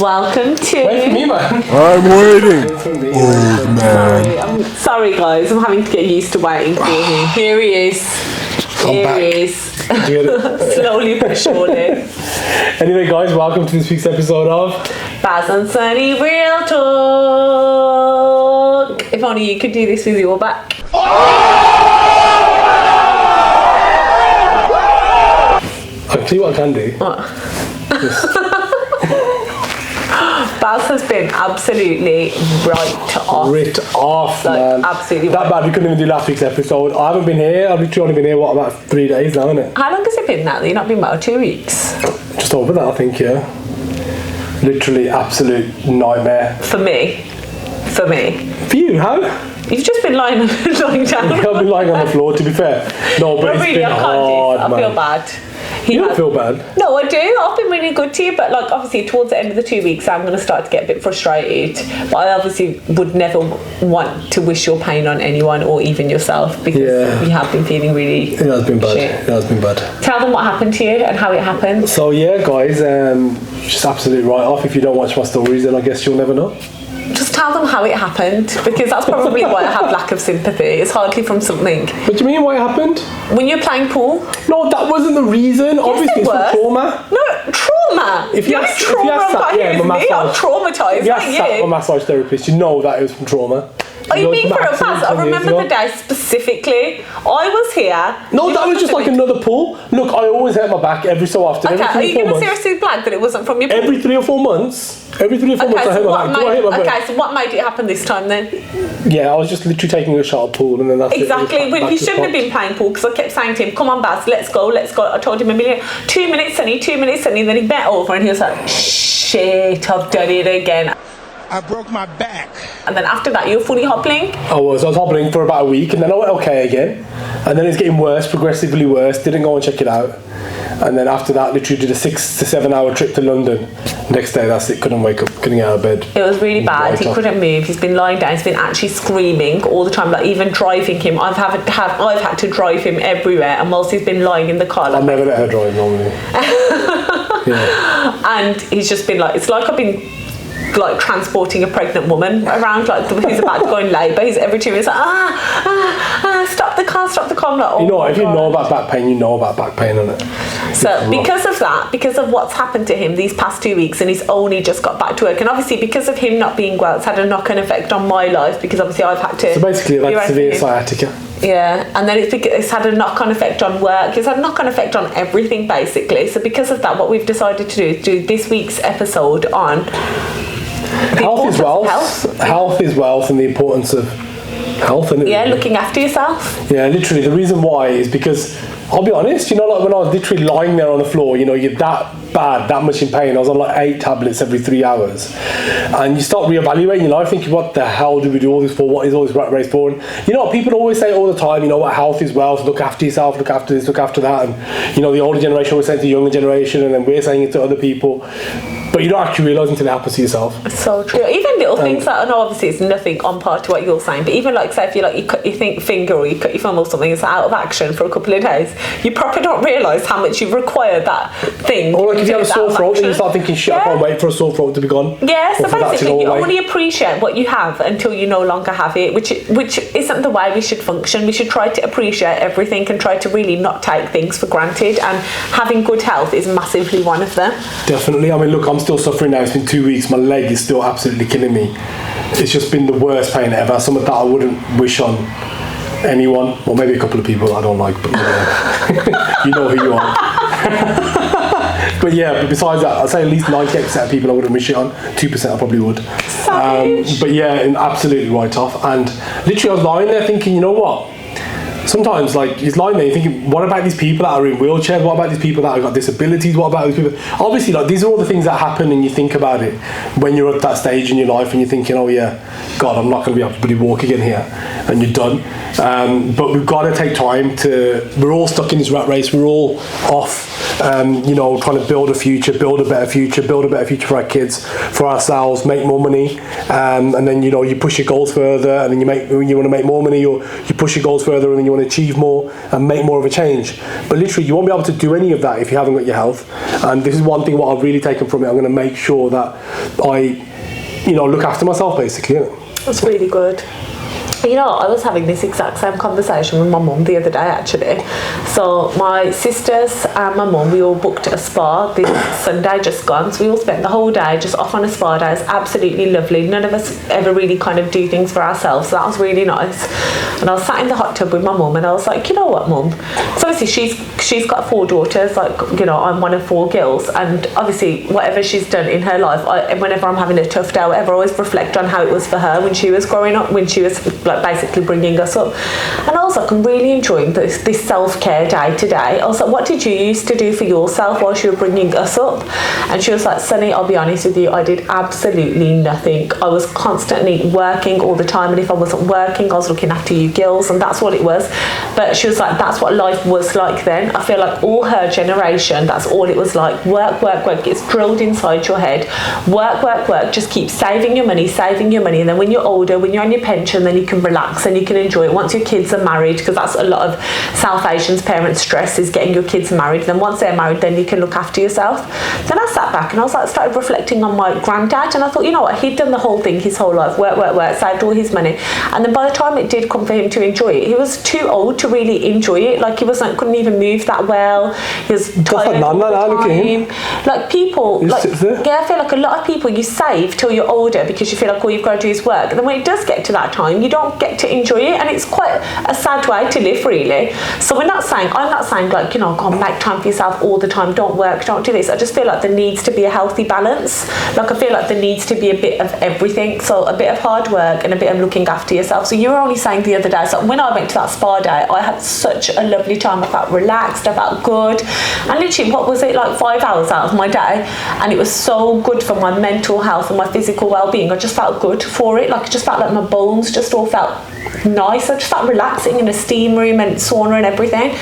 Welcome to... Wait for me, man. I'm waiting. Oh, man. I'm sorry, guys. I'm having to get used to waiting for him. Here he is. Here he is. Slowly but surely. Anyway, guys, welcome to this week's episode of Baz and Sunny Real Talk. If only you could do this with your back. I'll tell you what I can do. What? Baz has been absolutely right off. Writ off, like, man. Absolutely that right. bad. We couldn't even do last week's episode. I haven't been here. I've literally only been here, what, about 3 days now, innit? How long has it been now that you've not been about 2 weeks? Just over that, I think, yeah. Literally absolute nightmare. For me. For you, how? You've just been lying down. I've been lying on the floor, to be fair. No, but No, it's really, been I can't hard, do this. I man. feel bad. You don't feel bad? No, I do. I've been really good to you, but like obviously towards the end of the 2 weeks, I'm going to start to get a bit frustrated. But I obviously would never want to wish your pain on anyone or even yourself because you have been feeling really. It has been bad. shit. It has been bad. Tell them what happened to you and how it happened. So yeah, guys, just absolutely right off. If you don't watch my stories, then I guess you'll never know. Just tell them how it happened because that's probably why I have lack of sympathy. It's hardly from something. What do you mean? What happened? When you're playing pool. No, that wasn't the reason. Obviously, it it's was. from trauma. No, trauma. If you You're ask- trauma if you ask that- yeah, me. my I'm massage- traumatised. If you ask Not that you. a massage therapist, you know that it was from trauma. Oh, you It was mean from for a accident pass? I 10 years remember ago. the day specifically. I was here. No, You that was must just have like been- another pull. Look, I always hurt my back every so often. Okay, every are 3 you or 4 going to months. seriously blag that it wasn't from your pool? Every 3 or 4 months. Every 3 or 4 months I hurt my back. Do I hit my back? So what made it happen this time then? Yeah, I was just literally taking a shot at pool and then that's Exactly. it. Well, he shouldn't have been playing pool because I kept saying to him, "Come on, Baz, let's go, let's go." I told him a million. 2 minutes, Sonny. 2 minutes, Sonny. Then he bent over and he was like, "Shit, I've done it again." I broke my back. And then after that, you're fully hobbling. I was hobbling for about a week and then I went okay again. And then it's getting worse, progressively worse. Didn't go and check it out. And then after that, literally did a 6 to 7 hour trip to London. Next day, that's it. Couldn't wake up, couldn't get out of bed. It was really bad. Right He off. couldn't move. He's been lying down. He's been actually screaming all the time. Like even driving him, I've had to drive him everywhere. And whilst he's been lying in the car, I've like, never let her drive normally. Yeah. and he's just been like, it's like I've been like transporting a pregnant woman around, like who's about to go in labour. He's every 2 minutes like, stop the car. I'm like, oh, You know, my if you God. know about back pain, you know about back pain, innit? So because of that, because of what's happened to him these past 2 weeks, and he's only just got back to work, and obviously because of him not being well, it's had a knock-on effect on my life because obviously I've had to. So basically, be like around severe him. sciatica. Yeah, and then it's had a knock-on effect on work. It's had a knock-on effect on everything basically. So because of that, what we've decided to do is do this week's episode on Health is wealth. Health is wealth, and the importance of health. Innit? Yeah, looking after yourself. Yeah, literally. The reason why is because, I'll be honest, you know, like when I was literally lying there on the floor, you know, you're that bad, that much in pain. I was on like 8 tablets every 3 hours. And you start reevaluating your life, thinking, what the hell do we do all this for? What is all this rat race for? And, you know, people always say all the time, you know, what health is wealth, look after yourself, look after this, look after that. And, you know, the older generation always saying to the younger generation, and then we're saying it to other people. But you don't actually realise until it happens to yourself. It's so true. Even little things that I know obviously it's nothing on par to what you're saying, but even like say if you cut your finger or you cut your thumb or something, it's out of action for a couple of days, you probably don't realise how much you require that thing. Or like if you have a sore throat and you start thinking, shit, I can't wait for a sore throat to be gone. Yeah, so Or for that to basically go you away. only appreciate what you have until you no longer have it, which isn't the way we should function. We should try to appreciate everything and try to really not take things for granted, and having good health is massively one of them. Definitely. I mean, look, I'm still suffering now. It's been 2 weeks. My leg is still absolutely killing me. It's just been the worst pain ever. Something that I wouldn't wish on anyone. Well, maybe a couple of people I don't like, but you know who you are. But yeah, but besides that, I'd say at least 98% of people I wouldn't wish it on. 2% I probably would. But yeah, absolutely right off. And literally I was lying there thinking, you know what? Sometimes, like, he's lying there, you're thinking, what about these people that are in wheelchairs? What about these people that have got disabilities? What about these people? Obviously, like, these are all the things that happen, and you think about it when you're at that stage in your life and you're thinking, oh yeah, God, I'm not going to be able to walk again here. and you're done. But we've got to take time we're all stuck in this rat race. We're all off, trying to build a future, build a better future for our kids, for ourselves, make more money. And then, you push your goals further, and then you want to make more money, or you push your goals further and then you want to achieve more and make more of a change. But literally, you won't be able to do any of that if you haven't got your health. And this is one thing what I've really taken from it. I'm going to make sure that I, look after myself, basically. That's really good. I was having this exact same conversation with my mum the other day, actually. So my sisters and my mum, we all booked a spa this Sunday just gone. So we all spent the whole day just off on a spa day. It's absolutely lovely. None of us ever really kind of do things for ourselves. So that was really nice. And I was sat in the hot tub with my mum, and I was like, you know what, mum? So obviously she's got 4 daughters. Like, I'm one of 4 girls. And obviously whatever she's done in her life, whenever I'm having a tough day or whatever, I always reflect on how it was for her when she was growing up, when she was basically bringing us up. And I was like, I'm really enjoying this self-care day today. I was like, what did you used to do for yourself while you were bringing us up? And she was like, Sunny, I'll be honest with you, I did absolutely nothing. I was constantly working all the time, and if I wasn't working, I was looking after you girls, and that's what it was. But she was like, that's what life was like then. I feel like all her generation, that's all it was like. Work. It's drilled inside your head. Work. Just keep saving your money. And then when you're older, when you're on your pension, then you can relax and you can enjoy it once your kids are married, because that's a lot of South Asians parents' stress, is getting your kids married. Then once they're married, then you can look after yourself. Then I sat back and I was like, started reflecting on my granddad, and I thought, you know what, he'd done the whole thing his whole life, work, saved all his money, and then by the time it did come for him to enjoy it, he was too old to really enjoy it. Like, he couldn't even move that well. He was tired all the time. Like, people, I feel like a lot of people, you save till you're older because you feel like all you've got to do is work, and then when it does get to that time, you don't get to enjoy it, and it's quite a sad way to live, really. So I'm not saying like, go and make time for yourself all the time, don't work, don't do this. I just feel like there needs to be a healthy balance. Like, I feel like there needs to be a bit of everything. So a bit of hard work and a bit of looking after yourself. So you were only saying the other day, so when I went to that spa day, I had such a lovely time. I felt relaxed, I felt good, and literally, what was it, like 5 hours out of my day, and it was so good for my mental health and my physical well-being. I just felt good for it. Like, I just felt like my bones just all felt nice. I just felt relaxing in a steam room and sauna and everything.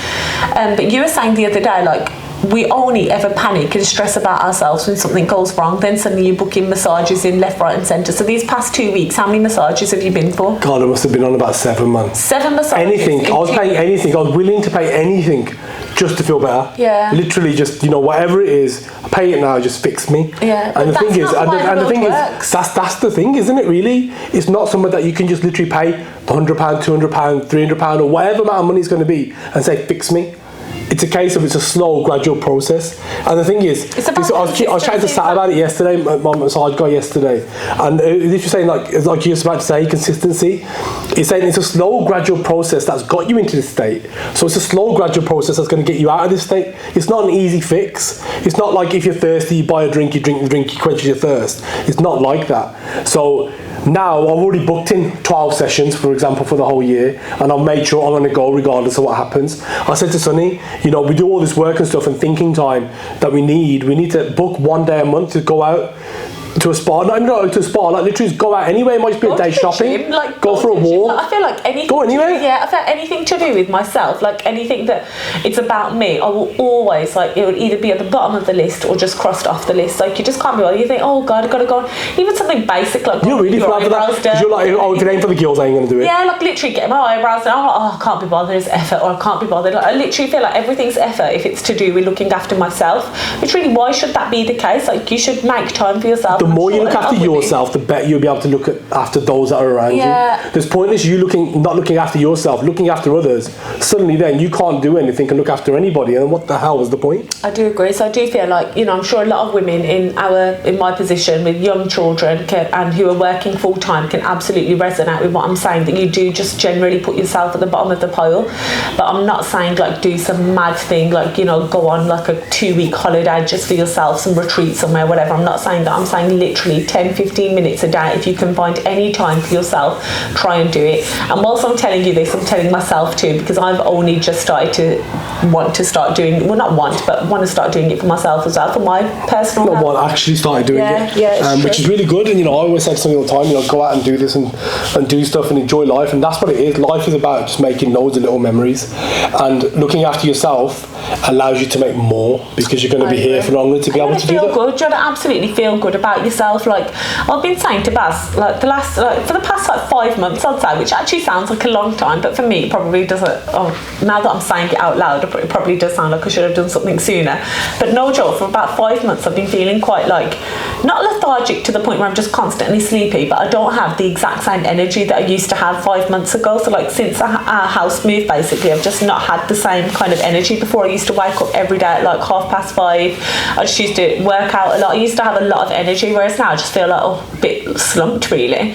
But you were saying the other day, like, we only ever panic and stress about ourselves when something goes wrong. Then suddenly you're booking massages in left, right and centre. So these past 2 weeks, how many massages have you been for? God, I must have been on about 7 months. 7 massages? Anything. I was paying anything. I was willing to pay anything just to feel better. Yeah. Literally, just, whatever it is, I pay it now, just fix me. Yeah. And the thing is, that's the thing, isn't it, really? It's not something that you can just literally pay £100, £200, £300, or whatever amount of money it's going to be, and say, fix me. It's a case of, it's a slow, gradual process. And the thing is, I was chatting to Sat about it yesterday, my massage guy yesterday, and this was saying, like you're about to say, consistency. It's saying it's a slow, gradual process that's got you into this state. So it's a slow, gradual process that's going to get you out of this state. It's not an easy fix. It's not like if you're thirsty, you buy a drink, you drink the drink, you quench your thirst. It's not like that. So now I've already booked in 12 sessions, for example, for the whole year, and I've made sure I'm going to go regardless of what happens. I said to Sunny, we do all this work and stuff and thinking time that we need to book 1 day a month to go out to a spa, not even to a spa, like literally just go out anyway. It might just be a day shopping, go for a walk. I feel like anything. Go anyway. I feel anything to do with myself, like anything that it's about me, I will always, like, it would either be at the bottom of the list or just crossed off the list. Like, you just can't be bothered. You think, oh God, I've got to go on. Even something basic like you're really flat for that. You're like, oh, if it ain't for the girls, I ain't gonna do it. Yeah, like literally getting my eyebrows done. I'm like, oh, I can't be bothered. It's effort, or I can't be bothered. Like, I literally feel like everything's effort if it's to do with looking after myself. Which really, why should that be the case? Like, you should make time for yourself. The more you look after yourself, the better you'll be able to look after those that are around you. There's pointless you not looking after yourself, looking after others. Suddenly then you can't do anything and look after anybody, and what the hell was the point? I do agree. So I do feel like, I'm sure a lot of women in my position with young children and who are working full time can absolutely resonate with what I'm saying, that you do just generally put yourself at the bottom of the pile. But I'm not saying like do some mad thing, like, go on like a 2-week holiday just for yourself, some retreat somewhere, whatever. I'm not saying that. I'm saying even literally 10-15 minutes a day, if you can find any time for yourself, try and do it. And whilst I'm telling you this, I'm telling myself too, because I've only just started to want to start doing, well, not want, but want to start doing it for myself as well, for my personal Not health. one, actually started doing it. Yeah, which is really good. And, I always say to something all the time, go out and do this and do stuff and enjoy life. And that's what it is. Life is about just making loads of little memories. And looking after yourself allows you to make more, because you're going to be here for longer to be able to do that. Feel good. You're going to absolutely feel good about yourself. Like, I've been saying to Baz, like, for the past 5 months, I'd say, which actually sounds like a long time, but for me, it probably doesn't. Now that I'm saying it out loud, it probably does sound like I should have done something sooner. But no joke, for about 5 months, I've been feeling quite like, not lethargic to the point where I'm just constantly sleepy, but I don't have the exact same energy that I used to have 5 months ago. So like, since our house moved, basically, I've just not had the same kind of energy. Before, I used to wake up every day at like 5:30. I just used to work out a lot. I used to have a lot of energy, whereas now I just feel like a bit slumped, really.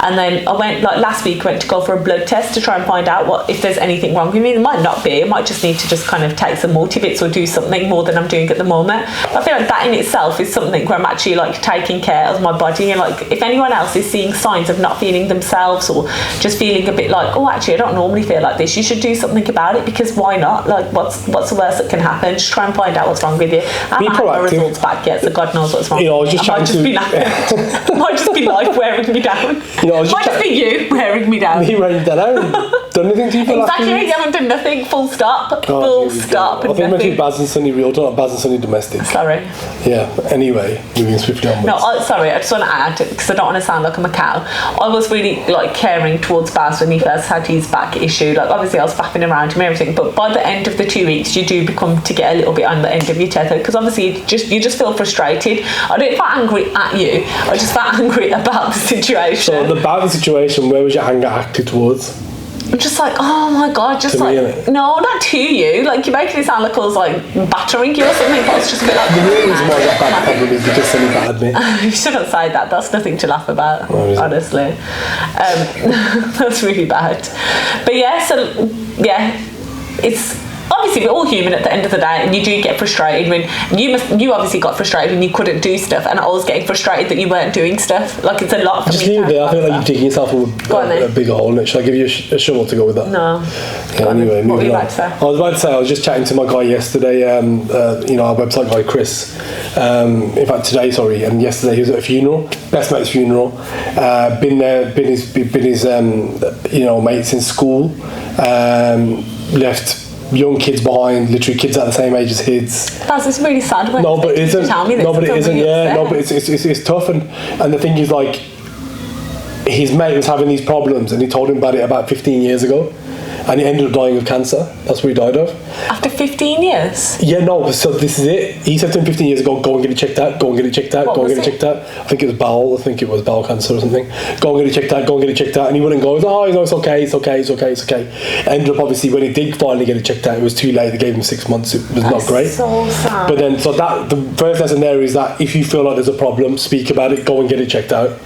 And then I went, like last week, went to go for a blood test to try and find out if there's anything wrong with me. There might not be. I might just need to just kind of take some multivits or do something more than I'm doing at the moment. But I feel like that in itself is something where I'm actually like taking care of my body. And like, if anyone else is seeing signs of not feeling themselves or just feeling a bit like, oh, actually, I don't normally feel like this, you should do something about it, because why not? Like, what's the worst that can happen? Just try and find out what's wrong with you. I haven't had my results back yet, so God knows what's wrong. I was just trying to. It might just be life wearing me down. It might just be you wearing me down. Me wearing you down. Done anything to you for exactly, last you haven't done nothing. Full stop. Full stop. I think maybe Baz and Sunny real, not Baz and Sunny domestic. Sorry. Yeah. Anyway, moving swiftly onwards. No, sorry. I just want to add, because I don't want to sound like I'm a cow. I was really like caring towards Baz when he first had his back issue. Like, obviously, I was faffing around him and everything, but by the end of the 2 weeks, you do become to get a little bit on the end of your tether, because obviously you just feel frustrated. I don't feel angry at you. I just felt angry about the situation. So about the situation, where was your anger acted towards? I'm just like, oh my God, just to like, me, no, not to you. Like, you're making it sound like I was like battering you or something, but it's just a bit like, the real reason why I got back probably is because Sunny battered me. You shouldn't say that. That's nothing to laugh about, honestly. That's really bad. But yeah, so yeah, it's obviously we're all human at the end of the day, and you do get frustrated when you obviously got frustrated when you couldn't do stuff, and I was getting frustrated that you weren't doing stuff. Like, it's a lot for me. Just leave it there. I feel like you're digging yourself a bigger hole in it. Should I give you a shovel to go with that? No. Yeah, anyway, what were you about to say? I was about to say, I was just chatting to my guy yesterday, our website guy Chris. In fact, today, sorry, and yesterday he was at a funeral, best mate's funeral. Been his mates in school. Left young kids behind, literally kids at the same age as his. That's really sad. When no, but it isn't. Tell me this. No, but it isn't. Really yeah, no, but it's tough, and the thing is, like, his mate was having these problems, and he told him about it about 15 years ago, and he ended up dying of cancer. That's what he died of. After 15 years? Yeah, no, so this is it. He said to him 15 years ago, go and get it checked out, go and get it checked out, go and get it checked out. I think it was bowel cancer or something. Go and get it checked out, go and get it checked out. And he wouldn't go, it's okay. Ended up, obviously, when he did finally get it checked out, it was too late. They gave him 6 months. It was not great. So sad. But then, so that, the first lesson there is that if you feel like there's a problem, speak about it, go and get it checked out.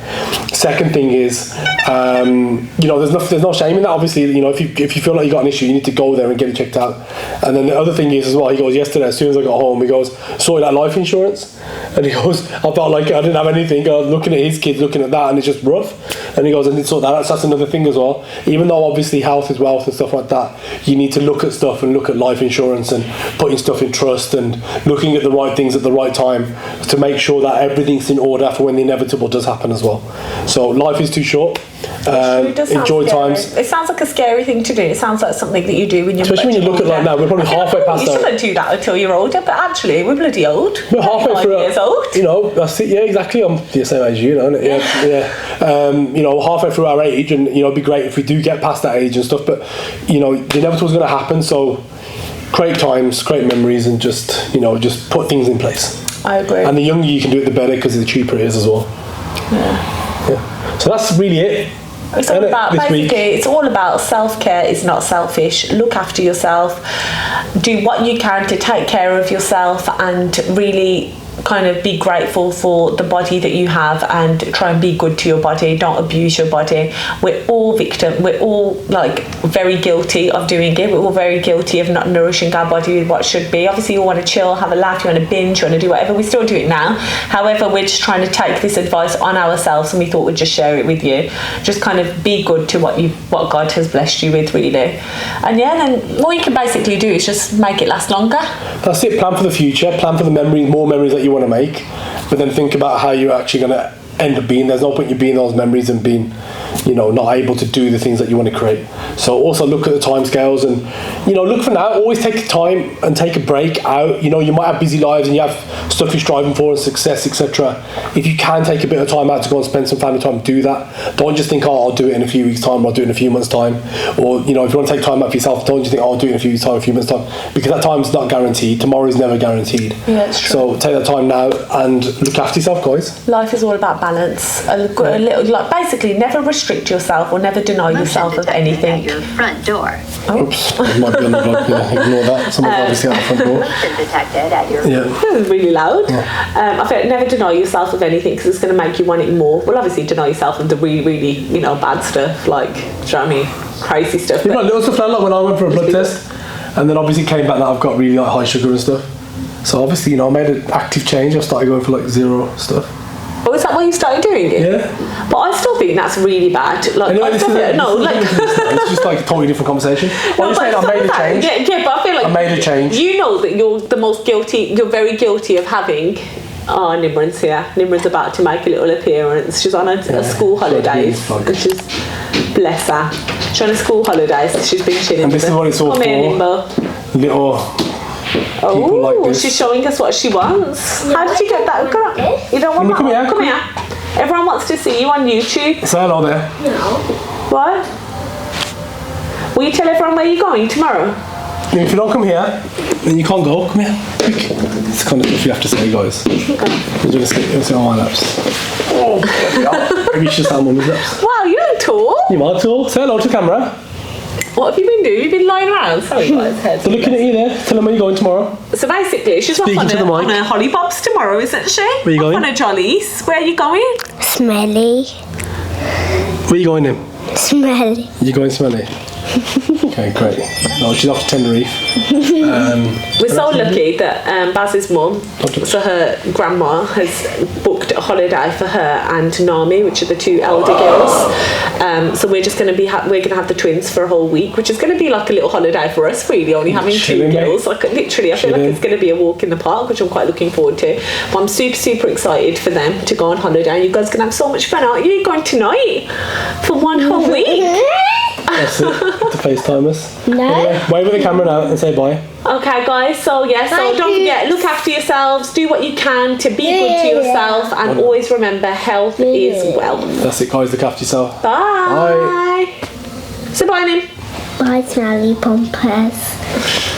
Second thing is, there's no shame in that. Obviously, if you feel like you got an issue, you need to go there and get it checked out. And then the other thing is as well, he goes, yesterday, as soon as I got home, he goes, sorted out life insurance. And he goes, I felt like I didn't have anything. I was looking at his kids, looking at that, and it's just rough. And he goes, and so that's another thing as well. Even though obviously health is wealth and stuff like that, you need to look at stuff and look at life insurance and putting stuff in trust and looking at the right things at the right time to make sure that everything's in order for when the inevitable does happen as well. So life is too short. Enjoy times. It sounds like a scary thing to do. It sounds like something that you do when you're especially when you look at like now, we're probably halfway past that. You shouldn't do that until you're older, but actually we're bloody old. We're halfway through. Years old. That's it. Yeah, exactly. I'm the same age as you, isn't it? Yeah. Halfway through our age, and it'd be great if we do get past that age and stuff. But the inevitable is going to happen. So create times, create memories, and just put things in place. I agree. And the younger you can do it, the better, because the cheaper it is as well. Yeah. So that's really it. It's all about self-care. It's not selfish. Look after yourself. Do what you can to take care of yourself and really kind of be grateful for the body that you have and try and be good to your body. Don't abuse your body. We're all we're all like very guilty of doing it. We're all very guilty of not nourishing our body with what should be. Obviously you want to chill, have a laugh, you want to binge, you want to do whatever. We still do it now. However, we're just trying to take this advice on ourselves, and we thought we'd just share it with you. Just kind of be good to what God has blessed you with, really. And yeah, then all you can basically do is just make it last longer. That's it. Plan for the future, plan for the memories, more memories that you want to make, but then think about how you're actually going to end up being. There's no point you being those memories and being, you know, not able to do the things that you want to create. So also look at the time scales and, you know, look for now. Always take time and take a break out. You know, you might have busy lives and you have stuff you're striving for and success, etc. If you can take a bit of time out to go and spend some family time, do that. Don't just think, oh, I'll do it in a few weeks' time, or I'll do it in a few months' time. Or, you know, if you want to take time out for yourself, don't just think, oh, I'll do it in a few weeks' time, a few months' time. Because that time's not guaranteed. Tomorrow is never guaranteed. Yeah, it's true. So take that time now and look after yourself, guys. Life is all about balance. A little, like, basically, never restrict yourself or never deny yourself of anything. At your front door. Oops, it might be on the vlog. Yeah, ignore that. Someone's obviously at the front door. Motion detected at your Yeah. This is really loud. I feel never deny yourself of anything because it's going to make you want it more. Well, obviously deny yourself of the really, really, you know, bad stuff, like, do you know what I mean? Crazy stuff. You know, little stuff like when I went for a blood test, and then obviously came back that I've got really like high sugar and stuff. So obviously, you know, I made an active change. I started going for like zero stuff. Oh, is that why you started doing it? Yeah. But I still think that's really bad. Like, Anyway, I still feel, no, like. It's just like a totally different conversation. I'm just saying I made a change. Yeah, but I feel like I made a change. You know that you're the most guilty. You're very guilty of having. Oh, Nimran's here. Nimran's about to make a little appearance. She's on a school holidays, and she's bless her. She's on a school holidays. So she's been chilling. And this is what it's all Come for. here, Nimbo. Little. Oh, like this. she's showing us what she wants. How did you get that? Girl? You don't want that? Come here. Come here. Everyone wants to see you on YouTube. Say hello there. What? Will you tell everyone where you're going tomorrow? If you don't come here, then you can't go. Come here. Quick. It's kind of stuff you have to say, guys. You're going to sit on my laps. Oh, there we are. Maybe you should sit on mummy's laps. Wow, you look tall. You might tall. Say hello to the camera. What have you been doing? You've been lying around? Sorry, guys. They're looking at you there. Tell them where you're going tomorrow. So basically, she's off Speaking to the mic. on a Hollybobs tomorrow, isn't she? Where you going? On a Jollies. Where are you going? Smelly. Where are you going then? Smelly. You're going smelly. Okay, great. No, she's off to Tenerife. We're so lucky that Baz's mum, so her grandma, has booked a holiday for her and Nami, which are the two elder girls. So we're just going to be we're going to have the twins for a whole week, which is going to be like a little holiday for us, really, only having Chilling, two mate. girls. Like literally, I feel like it's going to be a walk in the park, which I'm quite looking forward to. But I'm super, super excited for them to go on holiday. And you guys are going to have so much fun, aren't you? You're going tonight for one whole week. That's it. To FaceTime us. No. Anyway, wave at the camera now and say bye. Okay, guys, so yeah, so Bye, don't forget, kids. look after yourselves, do what you can to be good to Yeah. yourself, and always remember health is wealth. That's it, guys. Look after yourself. Bye. Say bye, Nim. Bye, Smelly Pompous.